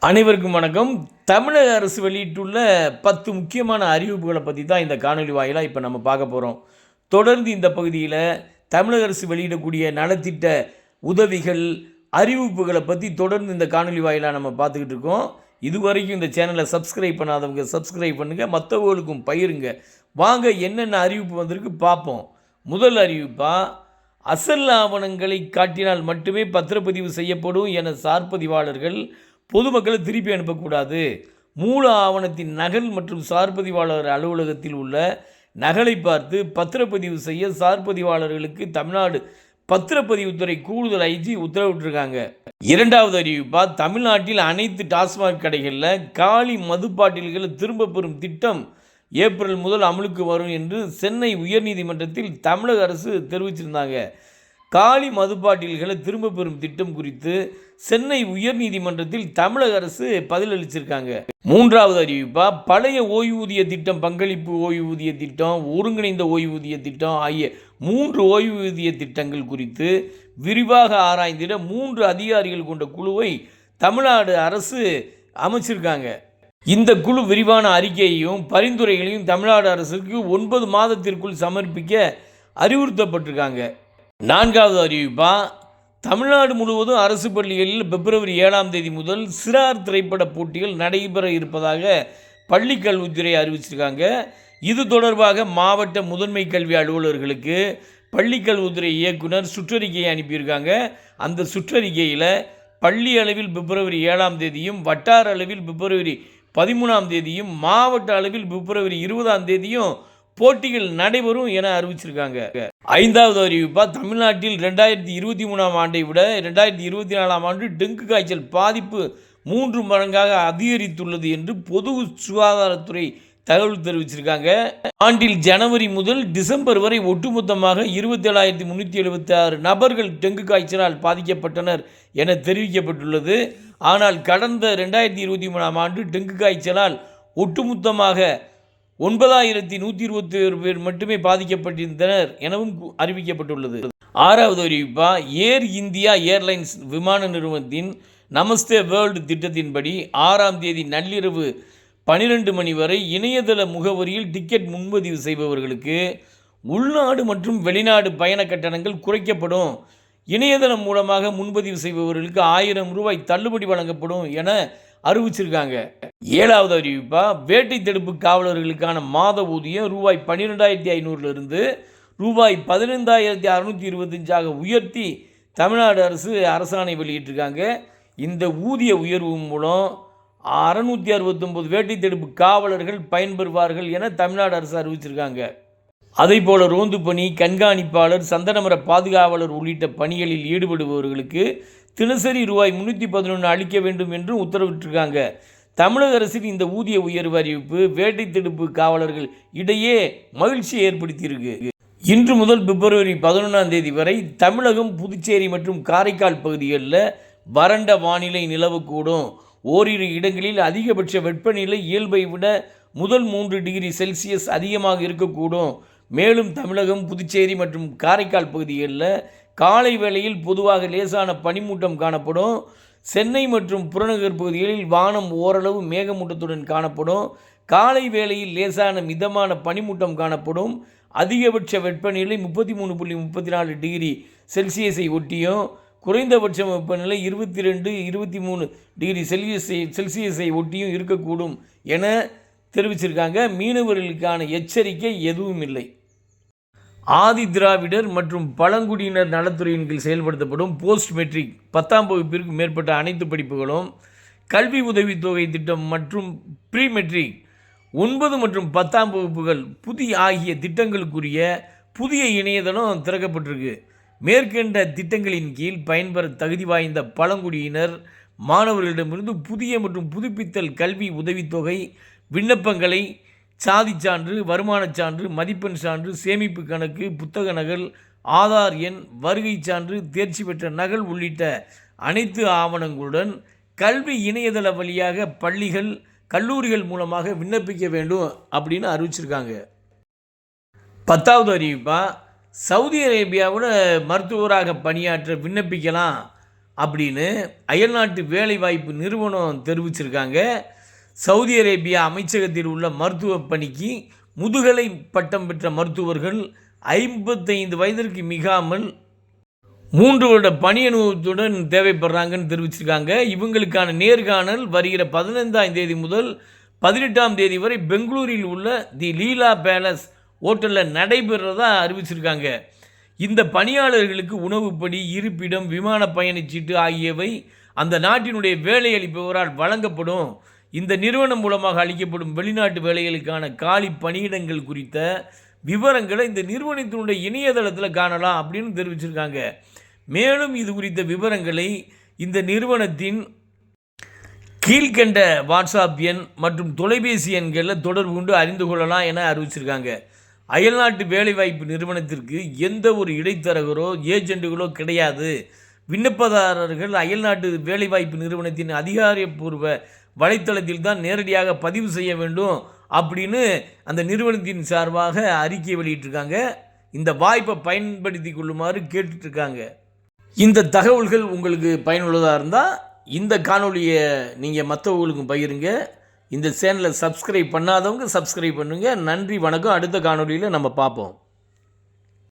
அனைவருக்கும் வணக்கம். தமிழக அரசு வெளியிட்டுள்ள 10 முக்கியமான அறிவிப்புகளை பற்றி தான் இந்த காணொலி வாயிலாக இப்போ நம்ம பார்க்க போகிறோம். தொடர்ந்து இந்த பகுதியில் தமிழக அரசு வெளியிடக்கூடிய நலத்திட்ட உதவிகள், அறிவிப்புகளை பற்றி தொடர்ந்து இந்த காணொலி வாயிலாக நம்ம பார்த்துக்கிட்டு இருக்கோம். இதுவரைக்கும் இந்த சேனலை சப்ஸ்கிரைப் பண்ணாதவங்க சப்ஸ்கிரைப் பண்ணுங்கள், மற்றவர்களுக்கும் பகிருங்க. வாங்க என்னென்ன அறிவிப்பு வந்திருக்கு பார்ப்போம். முதல் அறிவிப்பாக, அசல் ஆவணங்களை காட்டினால் மட்டுமே பத்திரப்பதிவு செய்யப்படும் என சார்பதிவாளர்கள் பொதுமக்களை திருப்பி அனுப்பக்கூடாது. மூல ஆவணத்தின் நகல் மற்றும் சார்பதிவாளர் அலுவலகத்தில் உள்ள நகலை பார்த்து பத்திரப்பதிவு செய்ய சார்பதிவாளர்களுக்கு தமிழ்நாடு பத்திரப்பதிவுத்துறை கூடுதல் ஐஜி உத்தரவிட்டிருக்காங்க. இரண்டாவது அறிவிப்பா, தமிழ்நாட்டில் அனைத்து டாஸ்மாக் கடைகளில் காலி மதுப்பாட்டில்களை திரும்ப பெறும் திட்டம் ஏப்ரல் முதல் அமலுக்கு வரும் என்று சென்னை உயர்நீதிமன்றத்தில் தமிழக அரசு தெரிவிச்சிருந்தாங்க. காலி மதுப்பாட்டில்களை திரும்ப பெறும் திட்டம் குறித்து சென்னை உயர்நீதிமன்றத்தில் தமிழக அரசு பதிலளிச்சிருக்காங்க. மூன்றாவது அறிவிப்பா, பழைய ஓய்வூதிய திட்டம், பங்களிப்பு ஓய்வூதிய திட்டம், ஒருங்கிணைந்த ஓய்வூதிய திட்டம் ஆகிய 3 ஓய்வூதிய திட்டங்கள் குறித்து விரிவாக ஆராய்ந்திட 3 அதிகாரிகள் கொண்ட குழுவை தமிழ்நாடு அரசு அமைச்சிருக்காங்க. இந்த குழு விரிவான அறிக்கையையும் பரிந்துரைகளையும் தமிழ்நாடு அரசுக்கு 9 மாதத்திற்குள் சமர்ப்பிக்க அறிவுறுத்தப்பட்டிருக்காங்க. நான்காவது அறிவிப்பா, தமிழ்நாடு முழுவதும் அரசு பள்ளிகளில் பிப்ரவரி 7ஆம் தேதி முதல் சிறார் திரைப்பட போட்டிகள் நடைபெற இருப்பதாக பள்ளிக் கல்வித்துறை அறிவிச்சிருக்காங்க. இது தொடர்பாக மாவட்ட முதன்மை கல்வி அலுவலர்களுக்கு பள்ளிக் கல்வித்துறை இயக்குனர் சுற்றறிக்கையை அனுப்பியிருக்காங்க. அந்த சுற்றறிக்கையில் பள்ளி அளவில் பிப்ரவரி 7ஆம் தேதியும், வட்டார அளவில் பிப்ரவரி 13ஆம் தேதியும், மாவட்ட அளவில் பிப்ரவரி 20ஆம் தேதியும் போட்டிகள் நடைபெறும் என அறிவிச்சிருக்காங்க. ஐந்தாவது அறிவிப்பா, தமிழ்நாட்டில் 2023ஆம் ஆண்டை விட 2024ஆம் ஆண்டு டெங்கு காய்ச்சல் பாதிப்பு 3 மடங்காக அதிகரித்துள்ளது என்று பொது சுகாதாரத்துறை தகவல் தெரிவிச்சிருக்காங்க. ஆண்டில் ஜனவரி முதல் டிசம்பர் வரை ஒட்டுமொத்தமாக 27,376 நபர்கள் டெங்கு காய்ச்சலால் பாதிக்கப்பட்டனர் என தெரிவிக்கப்பட்டுள்ளது. ஆனால் கடந்த 2023ஆம் ஆண்டு டெங்கு காய்ச்சலால் ஒட்டுமொத்தமாக 9,121 பேர் மட்டுமே பாதிக்கப்பட்டிருந்தனர் எனவும் அறிவிக்கப்பட்டுள்ளது. ஆறாவது அறிவிப்பா, ஏர் இந்தியா ஏர்லைன்ஸ் விமான நிறுவனத்தின் நமஸ்தே வேர்ல்டு திட்டத்தின்படி 6ஆம் தேதி நள்ளிரவு 12 மணி வரை இணையதள முகவரியில் டிக்கெட் முன்பதிவு செய்பவர்களுக்கு உள்நாடு மற்றும் வெளிநாடு பயண கட்டணங்கள் குறைக்கப்படும். இணையதளம் மூலமாக முன்பதிவு செய்பவர்களுக்கு 1000 ரூபாய் தள்ளுபடி வழங்கப்படும் என அறிவிச்சிருக்காங்க. ஏழாவது அறிவிப்பா, வேட்டை தடுப்பு காவலர்களுக்கான மாத ஊதியம் ரூபாய் 12,500 ரூபாய் 15,625 உயர்த்தி தமிழ்நாடு அரசு அரசாணை வெளியிட்டிருக்காங்க. இந்த ஊதிய உயர்வு மூலம் 669 வேட்டை தடுப்பு காவலர்கள் பயன்பெறுவார்கள் என தமிழ்நாடு அரசு அறிவிச்சிருக்காங்க. அதேபோல் ரோந்து பணி, கண்காணிப்பாளர், சந்தனமர பாதுகாவலர் உள்ளிட்ட பணிகளில் ஈடுபடுபவர்களுக்கு தினசரி ரூபாய் 311 அளிக்க வேண்டும் என்று உத்தரவிட்டிருக்காங்க. தமிழக அரசின் இந்த ஊதிய உயர்வு அறிவிப்பு வேட்டை தடுப்பு காவலர்கள் இடையே மகிழ்ச்சியை ஏற்படுத்தியிருக்கு. இன்று முதல் பிப்ரவரி 11ஆம் தேதி வரை தமிழகம், புதுச்சேரி மற்றும் காரைக்கால் பகுதிகளில் வறண்ட வானிலை நிலவக்கூடும். ஓரிரு இடங்களில் அதிகபட்ச வெப்பநிலை இயல்பை விட முதல் 3 டிகிரி செல்சியஸ் அதிகமாக இருக்கக்கூடும். மேலும் தமிழகம், புதுச்சேரி மற்றும் காரைக்கால் பகுதிகளில் காலை வேளையில் பொதுவாக லேசான பனிமூட்டம் காணப்படும். சென்னை மற்றும் புறநகர் பகுதிகளில் வானம் ஓரளவு மேகமூட்டத்துடன் காணப்படும். காலை வேளையில் லேசான மிதமான பனிமூட்டம் காணப்படும். அதிகபட்ச வெப்பநிலை 33.34 டிகிரி செல்சியஸை ஒட்டியும், குறைந்தபட்ச வெப்பநிலை 22-23 டிகிரி செல்சியஸை ஒட்டியும் இருக்கக்கூடும் என தெரிவிச்சிருக்காங்க. மீனவர்களுக்கான எச்சரிக்கை எதுவும் இல்லை. ஆதி திராவிடர் மற்றும் பழங்குடியினர் நலத்துறையின் கீழ் செயல்படுத்தப்படும் போஸ்ட் மெட்ரிக் 10ஆம் வகுப்பிற்கு மேற்பட்ட அனைத்து படிப்புகளும், கல்வி உதவித்தொகை திட்டம் மற்றும் ப்ரீ மெட்ரிக் 9 மற்றும் 10ஆம் வகுப்புகள் ஆகிய திட்டங்களுக்குரிய புதிய இணையதளம் திறக்கப்பட்டிருக்கு. மேற்கண்ட திட்டங்களின் கீழ் பயன்பெற தகுதி வாய்ந்த பழங்குடியினர் மாணவர்களிடமிருந்து புதிய மற்றும் புதுப்பித்தல் கல்வி உதவித்தொகை விண்ணப்பங்களை சாதி சான்று, வருமானச் சான்று, மதிப்பெண் சான்று, சேமிப்பு கணக்கு, புத்தக நகல், ஆதார் எண், வருகை சான்று, தேர்ச்சி பெற்ற நகல் உள்ளிட்ட அனைத்து ஆவணங்களுடன் கல்வி இணையதள வழியாக பள்ளிகள், கல்லூரிகள் மூலமாக விண்ணப்பிக்க வேண்டும் அப்படின்னு அறிவிச்சிருக்காங்க. 10வது அறிவிப்பா, சவுதி அரேபியாவில் மருத்துவராக பணியாற்ற விண்ணப்பிக்கலாம். அப்படின்னு அயல்நாட்டு வேலைவாய்ப்பு நிறுவனம் தெரிவிச்சிருக்காங்க. சவுதி அரேபியா அமைச்சகத்தில் உள்ள மருத்துவ பணிக்கு முதுகலை பட்டம் பெற்ற மருத்துவர்கள் 55 வயதிற்கு மிகாமல் 3 வருட பணி அனுபவத்துடன் தேவைப்படுறாங்கன்னு தெரிவிச்சிருக்காங்க. இவங்களுக்கான நேர்காணல் வருகிற 15ஆம் தேதி முதல் 18ஆம் தேதி வரை பெங்களூரில் உள்ள தி லீலா பேலஸ் ஹோட்டலில் நடைபெறதா அறிவிச்சிருக்காங்க. இந்த பணியாளர்களுக்கு உணவுப்படி, இருப்பிடம், விமான பயணச்சீட்டு ஆகியவை அந்த நாட்டினுடைய வேலை அளிப்பவரால் வழங்கப்படும். இந்த நிறுவனம் மூலமாக அளிக்கப்படும் வெளிநாட்டு வேலைகளுக்கான காலி பணியிடங்கள் குறித்த விவரங்களை இந்த நிறுவனத்தினுடைய இணையதளத்தில் காணலாம் அப்படின்னு தெரிவிச்சிருக்காங்க. மேலும் இது குறித்த விவரங்களை இந்த நிறுவனத்தின் கீழ்கண்ட வாட்ஸ்அப் எண் மற்றும் தொலைபேசி எண்களில் தொடர்பு கொண்டு அறிந்து கொள்ளலாம் என அறிவிச்சிருக்காங்க. அயல்நாட்டு வேலைவாய்ப்பு நிறுவனத்திற்கு எந்த ஒரு இடைத்தரகரோ ஏஜெண்டுகளோ கிடையாது. விண்ணப்பதாரர்கள் அயல்நாட்டு வேலைவாய்ப்பு நிறுவனத்தின் அதிகாரப்பூர்வ வலைத்தளத்தில் தான் நேரடியாக பதிவு செய்ய வேண்டும் அப்படின்னு அந்த நிறுவனத்தின் சார்பாக அறிக்கை வெளியிட்டிருக்காங்க. இந்த வாய்ப்பை பயன்படுத்தி கொள்ளுமாறு கேட்டுட்ருக்காங்க. இந்த தகவல்கள் உங்களுக்கு பயனுள்ளதாக இருந்தால் இந்த காணொலியை நீங்கள் மற்றவங்களுக்கும் பகிருங்க. இந்த சேனலை சப்ஸ்கிரைப் பண்ணாதவங்க சப்ஸ்கிரைப் பண்ணுங்கள். நன்றி, வணக்கம். அடுத்த காணொலியில் நம்ம பார்ப்போம்.